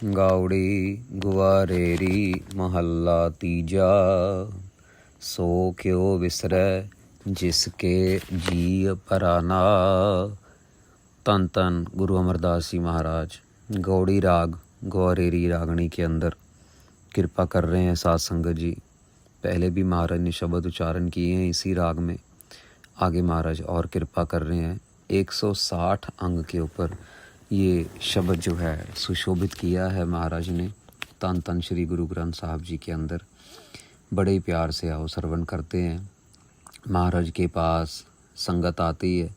गावड़ी गुवारेरी महल्ला तीजा, सो क्यों विसरै जिसके जी पराना। तन तन गुरु अमरदास जी महाराज गौड़ी राग ग्वारेरी रागणी के अंदर कृपा कर रहे हैं साध संगत जी। पहले भी महाराज ने शब्द उच्चारण किए हैं इसी राग में, आगे महाराज और कृपा कर रहे हैं। 160 अंग के ऊपर ये शब्द जो है सुशोभित किया है महाराज ने तन तन श्री गुरु ग्रंथ साहब जी के अंदर। बड़े ही प्यार से आओ श्रवण करते हैं। महाराज के पास संगत आती है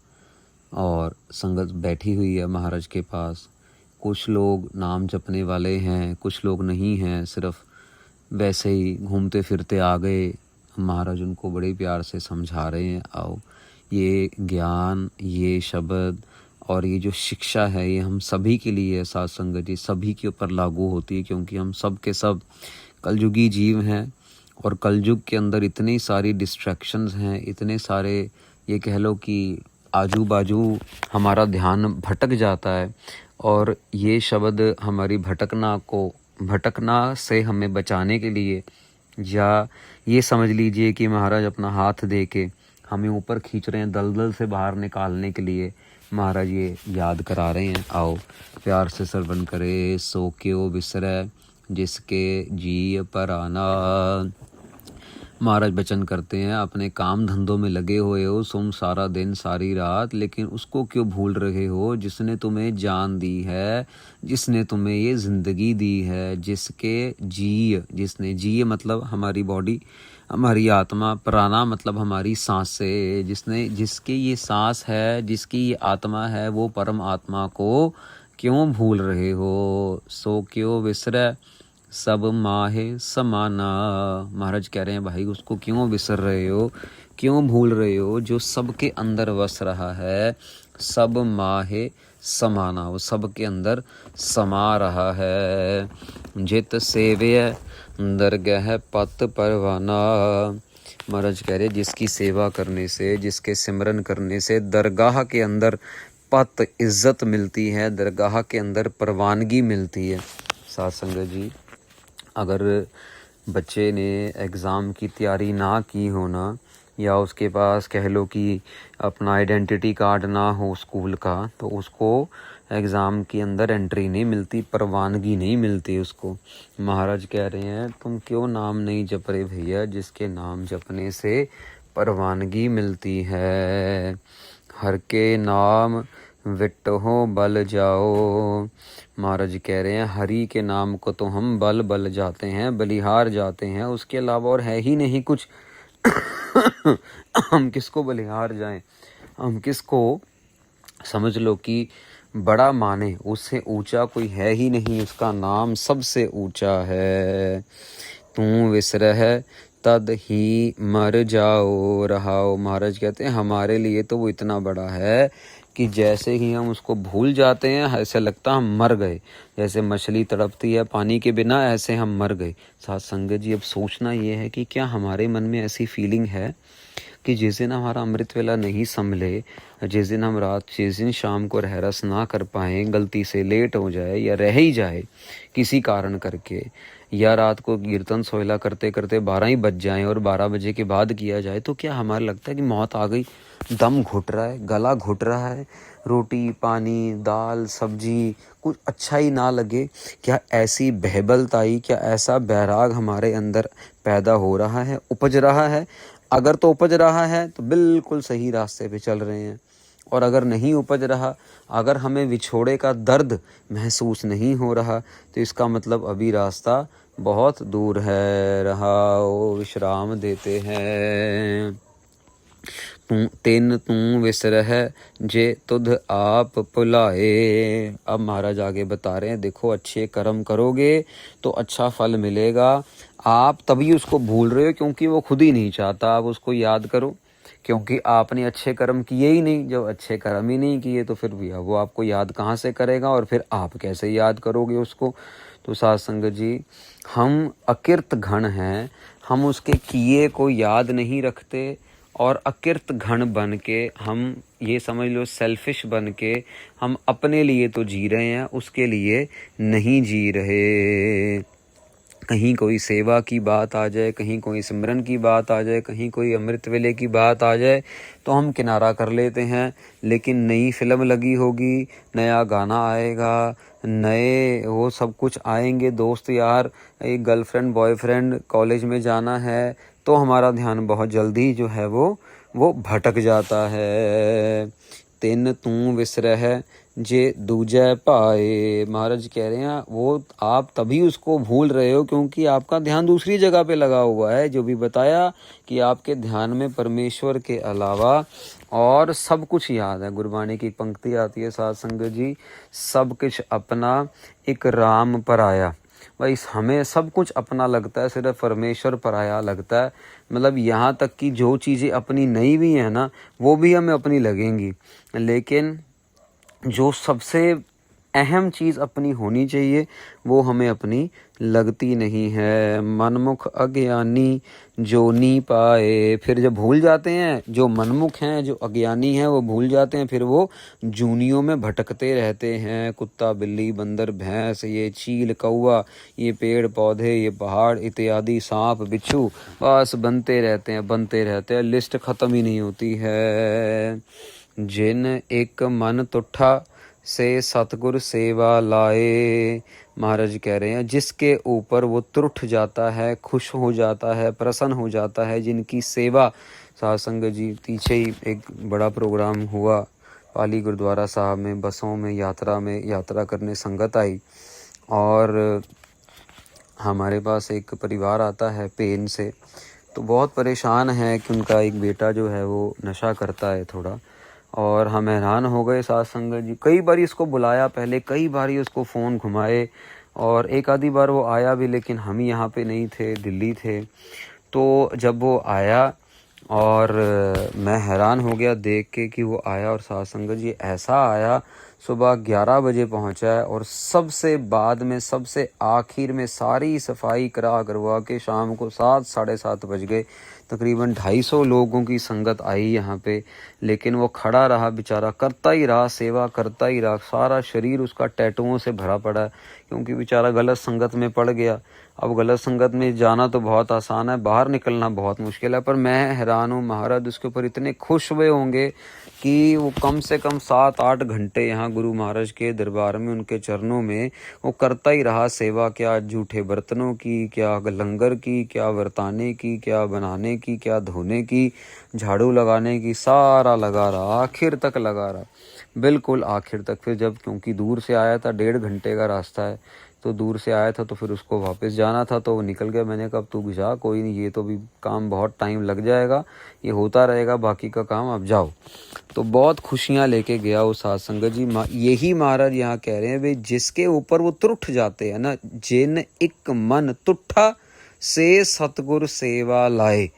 और संगत बैठी हुई है महाराज के पास। कुछ लोग नाम जपने वाले हैं, कुछ लोग नहीं हैं, सिर्फ वैसे ही घूमते फिरते आ गए। महाराज उनको बड़े प्यार से समझा रहे हैं, आओ ये ज्ञान, ये शब्द और ये जो शिक्षा है ये हम सभी के लिए है साध संगत जी, सभी के ऊपर लागू होती है, क्योंकि हम सब के सब कलयुगी जीव हैं। और कलयुग के अंदर इतनी सारी डिस्ट्रैक्शंस हैं, इतने सारे ये कह लो कि आजू बाजू हमारा ध्यान भटक जाता है। और ये शब्द हमारी भटकना से हमें बचाने के लिए, या ये समझ लीजिए कि महाराज अपना हाथ दे के हमें ऊपर खींच रहे हैं, दलदल से बाहर निकालने के लिए महाराज ये याद करा रहे हैं। आओ प्यार से श्रवण करे, सो क्यों विसरै जिसके जी पराना। महाराज वचन करते हैं, अपने काम धंधों में लगे हुए हो तुम सारा दिन सारी रात, लेकिन उसको क्यों भूल रहे हो जिसने तुम्हें जान दी है, जिसने तुम्हें ये जिंदगी दी है, जिसने जी मतलब हमारी बॉडी, हमारी आत्मा, प्राणा मतलब हमारी सांसें, जिसकी ये सांस है, जिसकी ये आत्मा है, वो परम आत्मा को क्यों भूल रहे हो। सो क्यों विसरै सब माहे समाना। महाराज कह रहे हैं भाई उसको क्यों विसर रहे हो, क्यों भूल रहे हो, जो सबके अंदर वस रहा है। सब माहे समाना, वो सबके अंदर समा रहा है। जित सेव्य दरगह पत परवाना। महाराज कह रहे जिसकी सेवा करने से, जिसके सिमरन करने से दरगाह के अंदर पत इज्जत मिलती है, दरगाह के अंदर परवानगी मिलती है। साथ संगत जी, अगर बच्चे ने एग्ज़ाम की तैयारी ना की हो ना, या उसके पास कह लो कि अपना आइडेंटिटी कार्ड ना हो स्कूल का, तो उसको एग्ज़ाम के अंदर एंट्री नहीं मिलती, परवानगी नहीं मिलती उसको। महाराज कह रहे हैं तुम क्यों नाम नहीं जप रहे भैया, जिसके नाम जपने से परवानगी मिलती है। हर के नाम विटहो बल जाओ। महाराज कह रहे हैं हरि के नाम को तो हम बल जाते हैं, बलिहार जाते हैं, उसके अलावा और है ही नहीं कुछ। हम किसको बलिहार जाएं, हम किसको समझ लो कि बड़ा माने, उससे ऊंचा कोई है ही नहीं, उसका नाम सबसे ऊंचा है। तू विसरह तद ही मर जाओ रहाओ। महाराज कहते हैं हमारे लिए तो वो इतना बड़ा है कि जैसे ही हम उसको भूल जाते हैं ऐसे लगता हम मर गए। जैसे मछली तड़पती है पानी के बिना, ऐसे हम मर गए। साथ संगत जी, अब सोचना ये है कि क्या हमारे मन में ऐसी फीलिंग है कि जिस दिन हमारा अमृत वेला नहीं संभले, जिस दिन शाम को रहरस ना कर पाएँ, गलती से लेट हो जाए या रह ही जाए किसी कारण करके, या रात को कीर्तन सोहला करते करते 12 ही बज जाएं और 12 बजे के बाद किया जाए, तो क्या हमारा लगता है कि मौत आ गई, दम घुट रहा है, गला घुट रहा है, रोटी पानी दाल सब्जी कुछ अच्छा ही ना लगे? क्या ऐसी बहबलताई, क्या ऐसा बैराग हमारे अंदर पैदा हो रहा है, उपज रहा है? अगर तो उपज रहा है तो बिल्कुल सही रास्ते पे चल रहे हैं, और अगर नहीं उपज रहा, अगर हमें विछोड़े का दर्द महसूस नहीं हो रहा, तो इसका मतलब अभी रास्ता बहुत दूर है। रहाओ विश्राम देते हैं। तू विसरह जे तुध आप पुलाए। अब महाराज आगे बता रहे हैं, देखो अच्छे कर्म करोगे तो अच्छा फल मिलेगा। आप तभी उसको भूल रहे हो क्योंकि वो खुद ही नहीं चाहता आप उसको याद करो, क्योंकि आपने अच्छे कर्म किए ही नहीं। जब अच्छे कर्म ही नहीं किए तो फिर भैया वो आपको याद कहाँ से करेगा, और फिर आप कैसे याद करोगे उसको। तो साध संगत जी, हम अकृत घन हैं, हम उसके किए को याद नहीं रखते और अकृत घण बन के हम, ये समझ लो सेल्फिश बन के हम अपने लिए तो जी रहे हैं, उसके लिए नहीं जी रहे। कहीं कोई सेवा की बात आ जाए, कहीं कोई सिमरन की बात आ जाए, कहीं कोई अमृत वेले की बात आ जाए तो हम किनारा कर लेते हैं। लेकिन नई फिल्म लगी होगी, नया गाना आएगा, नए वो सब कुछ आएंगे, दोस्त यार, एक गर्लफ्रेंड बॉयफ्रेंड, कॉलेज में जाना है, तो हमारा ध्यान बहुत जल्दी जो है वो भटक जाता है। तिन तू विसरह जे दूजै पाए। महाराज कह रहे हैं वो आप तभी उसको भूल रहे हो क्योंकि आपका ध्यान दूसरी जगह पे लगा हुआ है। जो भी बताया कि आपके ध्यान में परमेश्वर के अलावा और सब कुछ याद है। गुरबाणी की पंक्ति आती है साध संगत जी, सब कुछ अपना एक राम पराया। भाई हमें सब कुछ अपना लगता है, सिर्फ परमेश्वर पराया लगता है। मतलब यहाँ तक कि जो चीज़ें अपनी नहीं भी हैं ना, वो भी हमें अपनी लगेंगी, लेकिन जो सबसे अहम चीज़ अपनी होनी चाहिए वो हमें अपनी लगती नहीं है। मनमुख अज्ञानी जो नी पाए। फिर जब भूल जाते हैं, जो मनमुख हैं, जो अज्ञानी हैं, वो भूल जाते हैं, फिर वो जूनियों में भटकते रहते हैं। कुत्ता बिल्ली बंदर भैंस, ये चील कौवा, ये पेड़ पौधे, ये पहाड़ इत्यादि, सांप बिच्छू, बस बनते रहते हैं, लिस्ट ख़त्म ही नहीं होती है। जिन एक मन तुठा से सतगुर सेवा लाए। महाराज कह रहे हैं जिसके ऊपर वो तुठ जाता है, खुश हो जाता है, प्रसन्न हो जाता है, जिनकी सेवा। साध संगत जी पीछे ही एक बड़ा प्रोग्राम हुआ पाली गुरुद्वारा साहब में, बसों में यात्रा करने संगत आई और हमारे पास एक परिवार आता है पेन से, तो बहुत परेशान है कि उनका एक बेटा जो है वो नशा करता है थोड़ा, और हम हैरान हो गए साध संगत जी। कई बार इसको बुलाया, पहले कई बार उसको फ़ोन घुमाए और एक आधी बार वो आया भी, लेकिन हम यहाँ पे नहीं थे, दिल्ली थे। तो जब वो आया और मैं हैरान हो गया देख के कि वो आया, और साध संगत जी ऐसा आया, सुबह 11 बजे पहुंचा है और सबसे बाद में सबसे आखिर में सारी सफाई करवा के शाम को 7 साढ़े 7 बज गए। तकरीबन 250 लोगों की संगत आई यहाँ पे, लेकिन वो खड़ा रहा बेचारा, करता ही रहा, सेवा करता ही रहा। सारा शरीर उसका टैटुओं से भरा पड़ा है क्योंकि बेचारा गलत संगत में पड़ गया। अब गलत संगत में जाना तो बहुत आसान है, बाहर निकलना बहुत मुश्किल है। पर मैं हैरान हूँ, महाराज उसके ऊपर इतने खुश हुए होंगे कि वो कम से कम 7-8 घंटे यहाँ गुरु महाराज के दरबार में, उनके चरणों में वो करता ही रहा सेवा। क्या जूठे बर्तनों की, क्या लंगर की, क्या वर्ताने की, क्या बनाने की, क्या धोने की, झाड़ू लगाने की, सारा लगा रहा, आखिर तक लगा रहा, बिल्कुल आखिर तक। फिर जब, क्योंकि दूर से आया था, 1.5 घंटे का रास्ता है, तो दूर से आया था तो फिर उसको वापस जाना था, तो वो निकल गया। मैंने कहा अब तू जा, कोई नहीं, ये तो भी काम बहुत टाइम लग जाएगा, ये होता रहेगा, बाकी का काम अब जाओ। तो बहुत खुशियाँ लेके गया वो साध संगत जी। यही महाराज यहाँ कह रहे हैं भाई, जिसके ऊपर वो तुठ जाते हैं ना, जिन एक मन तुठा से सतगुर सेवा लाए।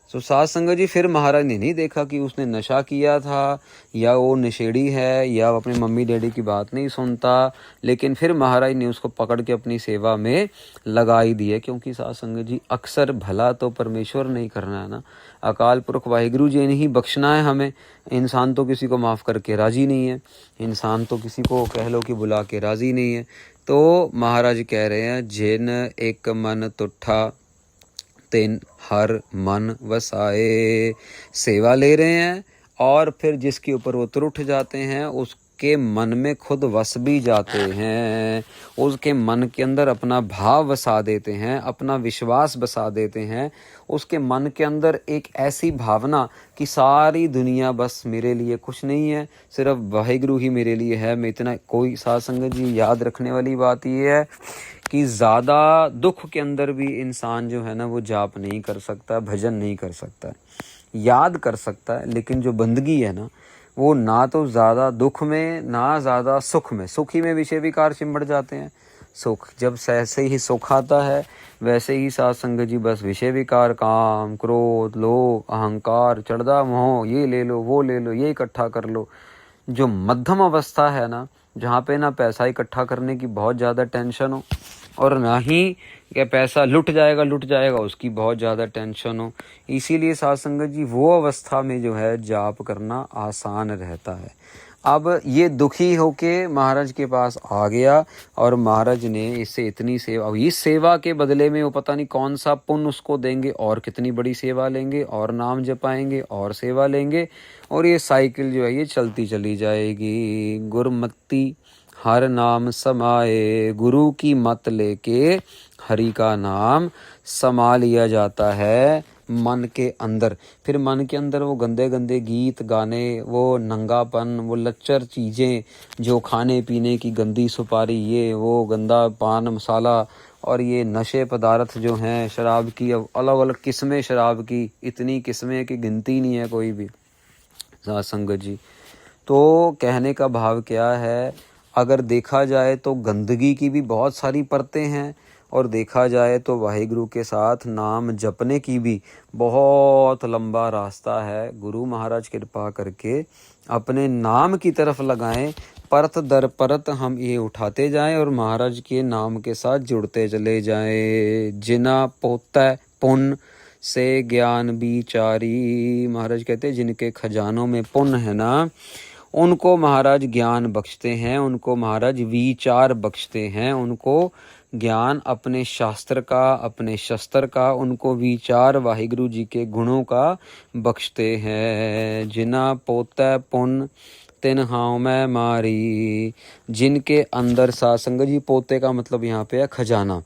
तो साध संगत जी फिर महाराज ने नहीं देखा कि उसने नशा किया था या वो नशेड़ी है या अपने मम्मी डैडी की बात नहीं सुनता, लेकिन फिर महाराज ने उसको पकड़ के अपनी सेवा में लगा ही दिया। क्योंकि साध संगत जी अक्सर भला तो परमेश्वर नहीं करना है ना, अकाल पुरख वाहिगुरु जी ने ही बख्शना है हमें। इंसान तो किसी को माफ़ करके राज़ी नहीं है, इंसान तो किसी को कह लो कि बुला के राज़ी नहीं है। तो महाराज कह रहे हैं जिन एक मन तुठा तिन हर मन वसाए। सेवा ले रहे हैं और फिर जिसके ऊपर वो तुर उठ जाते हैं उसके मन में खुद वस भी जाते हैं, उसके मन के अंदर अपना भाव बसा देते हैं, अपना विश्वास बसा देते हैं। उसके मन के अंदर एक ऐसी भावना कि सारी दुनिया बस मेरे लिए कुछ नहीं है, सिर्फ वाहिगुरु ही मेरे लिए है। मैं इतना, कोई साध संगत जी याद रखने वाली बात ये है कि ज़्यादा दुख के अंदर भी इंसान जो है ना वो जाप नहीं कर सकता, भजन नहीं कर सकता, याद कर सकता है, लेकिन जो बंदगी है ना वो ना तो ज़्यादा दुख में ना ज़्यादा सुख में। सुखी में विषय विकार चिंबड़ जाते हैं। सुख जब ऐसे ही सुख आता है वैसे ही साध संगत जी बस विषय विकार, काम क्रोध लोभ अहंकार चढ़दा मोह, ये ले लो वो ले लो, ये इकट्ठा कर लो। जो मध्यम अवस्था है ना, जहाँ पे ना पैसा इकट्ठा करने की बहुत ज़्यादा टेंशन हो और ना ही क्या पैसा लुट जाएगा उसकी बहुत ज़्यादा टेंशन हो। इसीलिए साध संगत जी वो अवस्था में जो है जाप करना आसान रहता है। अब ये दुखी होके महाराज के पास आ गया और महाराज ने इससे इतनी सेवा, अब इस सेवा के बदले में वो पता नहीं कौन सा पुण्य उसको देंगे और कितनी बड़ी सेवा लेंगे और नाम जपाएंगे और सेवा लेंगे और ये साइकिल जो है ये चलती चली जाएगी। गुरमत्ती हर नाम समाए, गुरु की मत लेके हरि का नाम समा लिया जाता है मन के अंदर। फिर मन के अंदर वो गंदे गंदे गीत गाने, वो नंगापन, वो लच्चर चीज़ें, जो खाने पीने की गंदी सुपारी, ये वो गंदा पान मसाला और ये नशे पदार्थ जो हैं, शराब की अब अलग अलग किस्में, शराब की इतनी किस्में की गिनती नहीं है कोई भी साध संगत जी। तो कहने का भाव क्या है, अगर देखा जाए तो गंदगी की भी बहुत सारी परतें हैं और देखा जाए तो वाहिगुरु के साथ नाम जपने की भी बहुत लंबा रास्ता है। गुरु महाराज कृपा करके अपने नाम की तरफ लगाएं, परत दर परत हम ये उठाते जाएं और महाराज के नाम के साथ जुड़ते चले जाएं। जिना पोता पुण्य से ज्ञान विचारी, महाराज कहते हैं जिनके खजानों में पुण्य है ना, उनको महाराज ज्ञान बख्शते हैं, उनको महाराज विचार बख्शते हैं, उनको ज्ञान अपने शास्त्र का, अपने शस्त्र का, उनको विचार वाहिगुरु जी के गुणों का बख्शते हैं। जिना पोता पुण्य तिन हाउ मैं मारी, जिनके अंदर साध संगत जी, पोते का मतलब यहाँ पे है खजाना,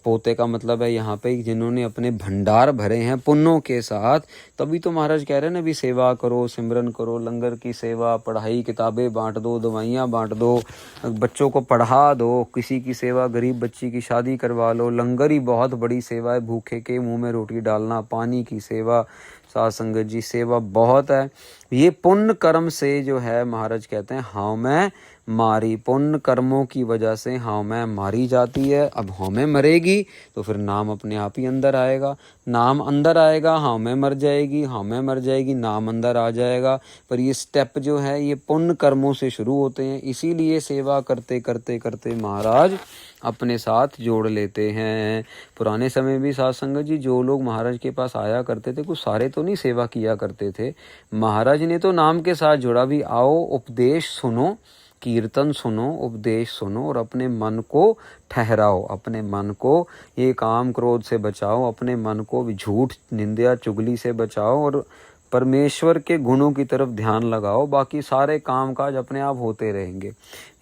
पोते का मतलब है यहाँ पे जिन्होंने अपने भंडार भरे हैं पुण्यों के साथ। तभी तो महाराज कह रहे हैं ना भी सेवा करो, सिमरन करो, लंगर की सेवा, पढ़ाई, किताबें बांट दो, दवाइयाँ बांट दो, बच्चों को पढ़ा दो, किसी की सेवा, गरीब बच्ची की शादी करवा लो। लंगर ही बहुत बड़ी सेवा है, भूखे के मुंह में रोटी डालना, पानी की सेवा, साध संगत जी सेवा बहुत है। ये पुण्य कर्म से जो है महाराज कहते हैं हाँ मैं मारी, पुण्य कर्मों की वजह से हाँ मैं मारी जाती है। अब हाँ मैं मरेगी तो फिर नाम अपने आप ही अंदर आएगा, नाम अंदर आएगा, हाँ मैं मर जाएगी, हाँ मैं मर जाएगी, नाम अंदर आ जाएगा। पर ये स्टेप जो है ये पुण्य कर्मों से शुरू होते हैं, इसीलिए सेवा करते करते करते महाराज अपने साथ जोड़ लेते हैं। पुराने समय भी साध संगत जी जो लोग महाराज के पास आया करते थे कुछ सारे तो नहीं सेवा किया करते थे, महाराज ने तो नाम के साथ जोड़ा भी। आओ उपदेश सुनो, कीर्तन सुनो, उपदेश सुनो और अपने मन को ठहराओ, अपने मन को ये काम क्रोध से बचाओ, अपने मन को भी झूठ निंदा चुगली से बचाओ और परमेश्वर के गुणों की तरफ ध्यान लगाओ। बाकी सारे काम काज अपने आप होते रहेंगे,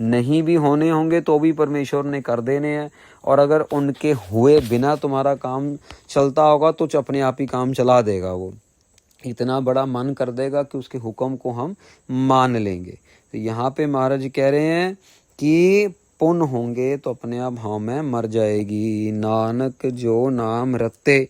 नहीं भी होने होंगे तो भी परमेश्वर ने कर देने हैं। और अगर उनके हुए बिना तुम्हारा काम चलता होगा तो अपने आप ही काम चला देगा, वो इतना बड़ा मन कर देगा कि उसके हुक्म को हम मान लेंगे। तो यहाँ पे महाराज कह रहे हैं कि पुण्य होंगे तो अपने आप हाँ मैं मर जाएगी। नानक जो नाम रते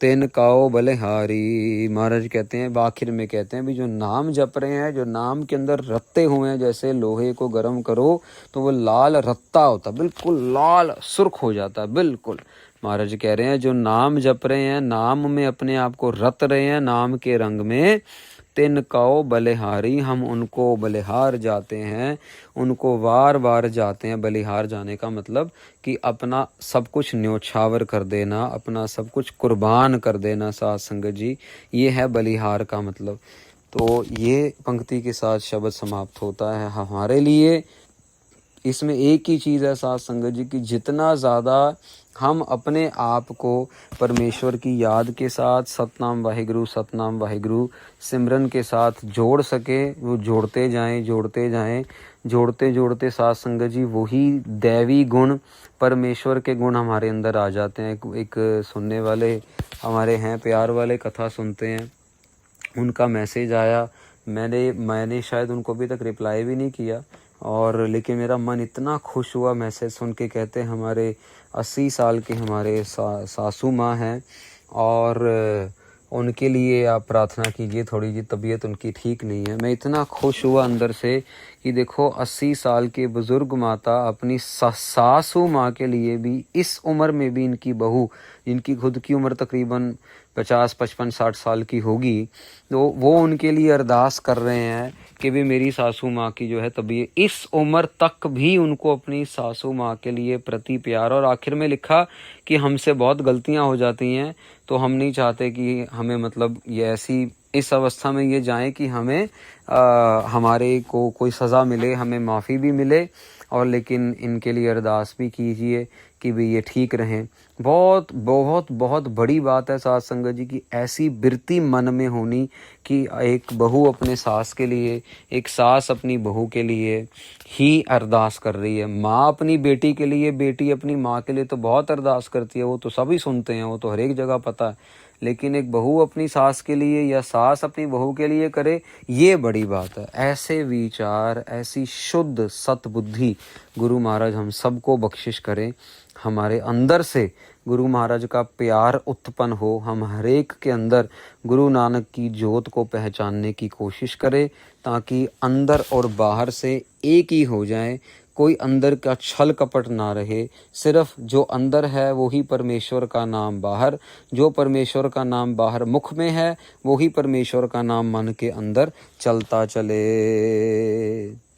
तेन काओ बलिहारी, महाराज कहते हैं आखिर में कहते हैं भी जो नाम जप रहे हैं, जो नाम के अंदर रत्ते हुए हैं, जैसे लोहे को गर्म करो तो वो लाल रत्ता होता, बिल्कुल लाल सुर्ख हो जाता है बिल्कुल। महाराज कह रहे हैं जो नाम जप रहे हैं, नाम में अपने आप को रत रहे हैं, नाम के रंग में, तिन काओ बलिहारी, हम उनको बलिहार जाते हैं, उनको वार वार जाते हैं। बलिहार जाने का मतलब कि अपना सब कुछ न्योछावर कर देना, अपना सब कुछ कुर्बान कर देना साध संगत जी, ये है बलिहार का मतलब। तो ये पंक्ति के साथ शब्द समाप्त होता है हमारे लिए। इसमें एक ही चीज़ है साध संगत जी की जितना ज़्यादा हम अपने आप को परमेश्वर की याद के साथ सतनाम वाहिगुरु सिमरन के साथ जोड़ सके, वो जोड़ते जाएं जोड़ते जाएं, जोड़ते जोड़ते साध संगत जी वही दैवी गुण, परमेश्वर के गुण हमारे अंदर आ जाते हैं। एक सुनने वाले हमारे हैं प्यार वाले, कथा सुनते हैं, उनका मैसेज आया, मैंने शायद उनको अभी तक रिप्लाई भी नहीं किया, और लेकिन मेरा मन इतना खुश हुआ मैसेज सुन के। कहते हैं हमारे 80 साल के हमारे सासू माँ हैं और उनके लिए आप प्रार्थना कीजिए, थोड़ी जी तबीयत उनकी ठीक नहीं है। मैं इतना खुश हुआ अंदर से कि देखो 80 साल के बुज़ुर्ग माता अपनी सासू माँ के लिए भी इस उम्र में भी इनकी बहू, इनकी खुद की उम्र तकरीबन 50, 55, 60 साल की होगी, तो वो उनके लिए अरदास कर रहे हैं कि भी मेरी सासू माँ की जो है तबीयत, इस उम्र तक भी उनको अपनी सासू माँ के लिए प्रति प्यार। और आखिर में लिखा कि हमसे बहुत गलतियाँ हो जाती हैं, तो हम नहीं चाहते कि हमें मतलब ये ऐसी इस अवस्था में ये जाएं कि हमें हमारे को कोई सज़ा मिले, हमें माफ़ी भी मिले, और लेकिन इनके लिए अरदास भी कीजिए कि भी ये ठीक रहें। बहुत बहुत बहुत बड़ी बात है साथ संगत जी की ऐसी बिरती मन में होनी कि एक बहू अपने सास के लिए, एक सास अपनी बहू के लिए ही अरदास कर रही है। माँ अपनी बेटी के लिए, बेटी अपनी माँ के लिए तो बहुत अरदास करती है, वो तो सभी सुनते हैं, वो तो हर एक जगह पता है। लेकिन एक बहू अपनी सास के लिए या सास अपनी बहू के लिए करे, ये बड़ी बात है। ऐसे विचार, ऐसी शुद्ध सतबुद्धि गुरु महाराज हम सबको बख्शिश करें। हमारे अंदर से गुरु महाराज का प्यार उत्पन्न हो, हम हरेक के अंदर गुरु नानक की ज्योत को पहचानने की कोशिश करें, ताकि अंदर और बाहर से एक ही हो जाए। कोई अंदर का छल कपट ना रहे, सिर्फ जो अंदर है वही परमेश्वर का नाम बाहर, जो परमेश्वर का नाम बाहर मुख में है वही परमेश्वर का नाम मन के अंदर चलता चले।